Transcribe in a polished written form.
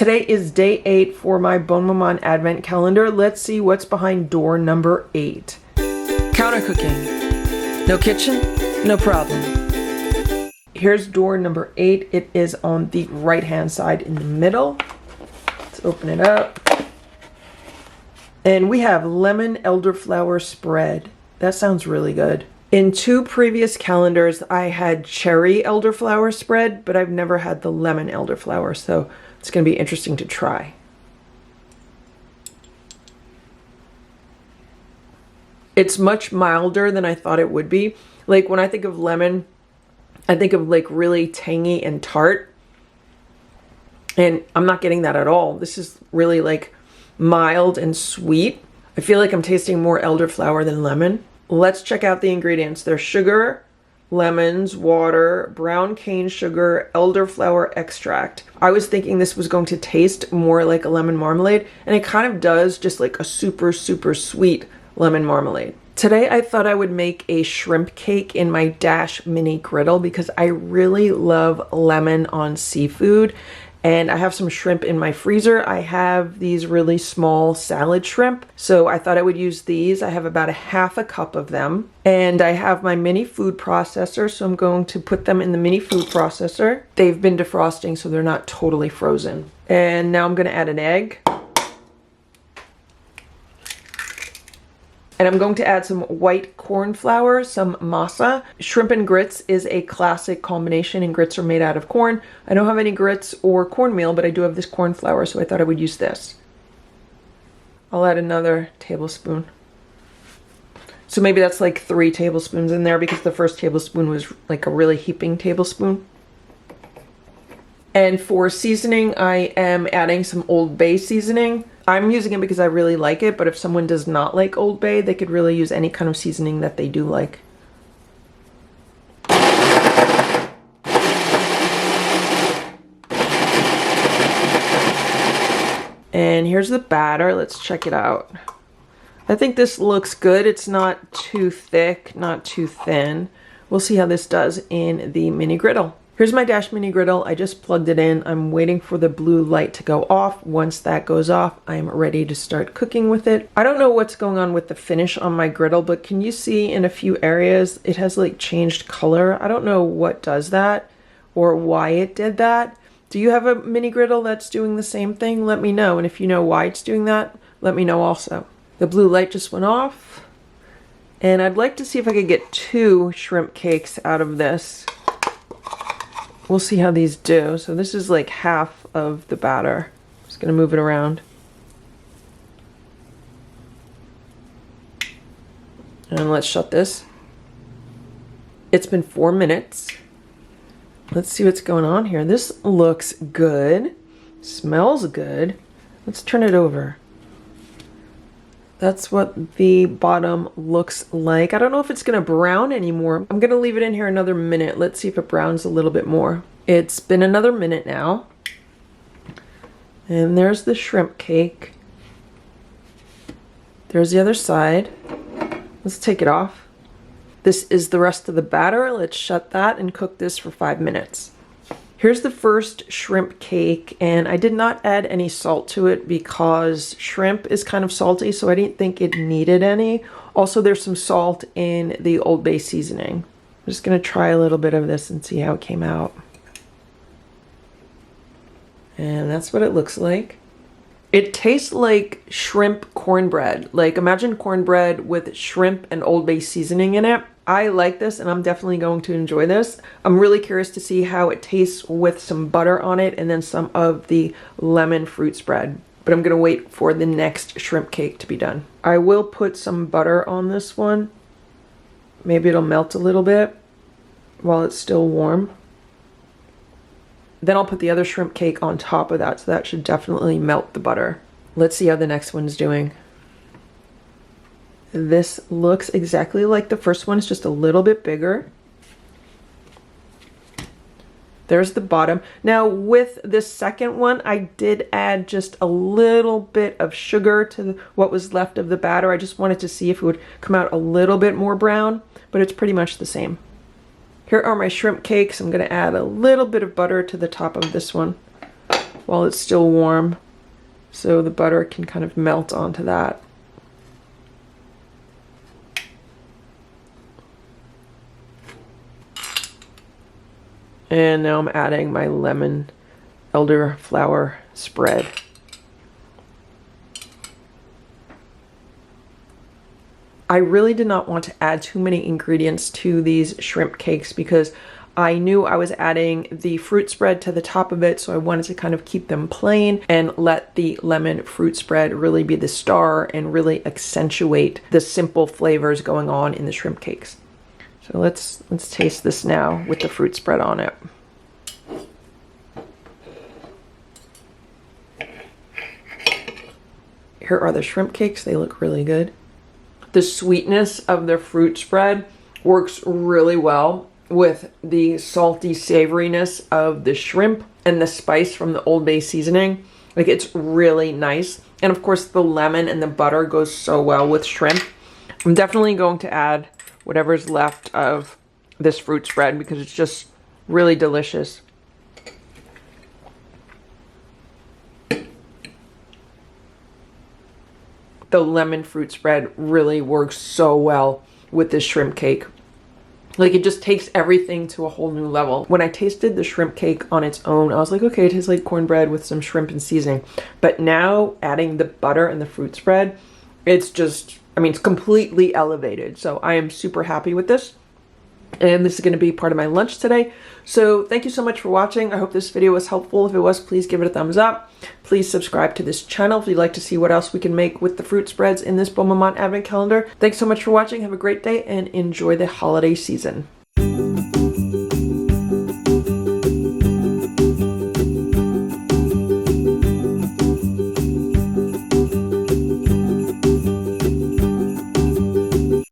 Today is day 8 for my Bonne Maman advent calendar. Let's see what's behind door number 8. Counter cooking. No kitchen, no problem. Here's door number 8. It is on the right hand side in the middle. Let's open it up. And we have lemon elderflower spread. That sounds really good. In 2 previous calendars, I had cherry elderflower spread, but I've never had the lemon elderflower, so it's going to be interesting to try. It's much milder than I thought it would be. Like when I think of lemon, I think of like really tangy and tart. And I'm not getting that at all. This is really like mild and sweet. I feel like I'm tasting more elderflower than lemon. Let's check out the ingredients. There's sugar, lemons, water, brown cane sugar, elderflower extract. I was thinking this was going to taste more like a lemon marmalade, and it kind of does, just like a super, super sweet lemon marmalade. Today I thought I would make a shrimp cake in my Dash mini griddle because I really love lemon on seafood. And I have some shrimp in my freezer. I have these really small salad shrimp, so I thought I would use these. I have about a half a cup of them. And I have my mini food processor, so I'm going to put them in the mini food processor. They've been defrosting, so they're not totally frozen. And now I'm gonna add an egg. And I'm going to add some white corn flour, some masa. Shrimp and grits is a classic combination, and grits are made out of corn. I don't have any grits or cornmeal, but I do have this corn flour, so I thought I would use this. I'll add another tablespoon. So maybe that's like 3 tablespoons in there because the first tablespoon was like a really heaping tablespoon. And for seasoning, I am adding some Old Bay seasoning. I'm using it because I really like it, but if someone does not like Old Bay, they could really use any kind of seasoning that they do like. And here's the batter. Let's check it out. I think this looks good. It's not too thick, not too thin. We'll see how this does in the mini griddle. Here's my Dash mini griddle. I just plugged it in. I'm waiting for the blue light to go off. Once that goes off, I'm ready to start cooking with it. I don't know what's going on with the finish on my griddle, but can you see in a few areas it has like changed color? I don't know what does that or why it did that. Do you have a mini griddle that's doing the same thing? Let me know. And if you know why it's doing that, let me know also. The blue light just went off. And I'd like to see if I could get 2 shrimp cakes out of this. We'll see how these do. So this is like half of the batter. Just gonna move it around. And let's shut this. It's been 4 minutes. Let's see what's going on here. This looks good. Smells good. Let's turn it over. That's what the bottom looks like. I don't know if it's gonna brown anymore. I'm gonna leave it in here another minute. Let's see if it browns a little bit more. It's been another minute now. And there's the shrimp cake. There's the other side. Let's take it off. This is the rest of the batter. Let's shut that and cook this for 5 minutes. Here's the first shrimp cake, and I did not add any salt to it because shrimp is kind of salty, so I didn't think it needed any. Also, there's some salt in the Old Bay seasoning. I'm just gonna try a little bit of this and see how it came out. And that's what it looks like. It tastes like shrimp cornbread. Like imagine cornbread with shrimp and Old Bay seasoning in it. I like this and I'm definitely going to enjoy this. I'm really curious to see how it tastes with some butter on it and then some of the lemon fruit spread. But I'm gonna wait for the next shrimp cake to be done. I will put some butter on this one. Maybe it'll melt a little bit while it's still warm. Then I'll put the other shrimp cake on top of that, so that should definitely melt the butter. Let's see how the next one's doing. This looks exactly like the first one, it's just a little bit bigger. There's the bottom. Now with this second one, I did add just a little bit of sugar to what was left of the batter. I just wanted to see if it would come out a little bit more brown, but it's pretty much the same. Here are my shrimp cakes. I'm gonna add a little bit of butter to the top of this one while it's still warm so the butter can kind of melt onto that. And now I'm adding my lemon elderflower spread. I really did not want to add too many ingredients to these shrimp cakes because I knew I was adding the fruit spread to the top of it, so I wanted to kind of keep them plain and let the lemon fruit spread really be the star and really accentuate the simple flavors going on in the shrimp cakes. So let's taste this now with the fruit spread on it. Here are the shrimp cakes. They look really good. The sweetness of the fruit spread works really well with the salty savoriness of the shrimp and the spice from the Old Bay seasoning. Like, it's really nice. And of course the lemon and the butter goes so well with shrimp. I'm definitely going to add whatever's left of this fruit spread because it's just really delicious. The lemon fruit spread really works so well with this shrimp cake. Like, it just takes everything to a whole new level. When I tasted the shrimp cake on its own, I was like, okay, it tastes like cornbread with some shrimp and seasoning. But now adding the butter and the fruit spread, it's just, I mean, it's completely elevated. So I am super happy with this. And this is going to be part of my lunch today. So thank you so much for watching. I hope this video was helpful. If it was, please give it a thumbs up. Please subscribe to this channel if you'd like to see what else we can make with the fruit spreads in this Bonne Maman advent calendar. Thanks so much for watching. Have a great day and enjoy the holiday season.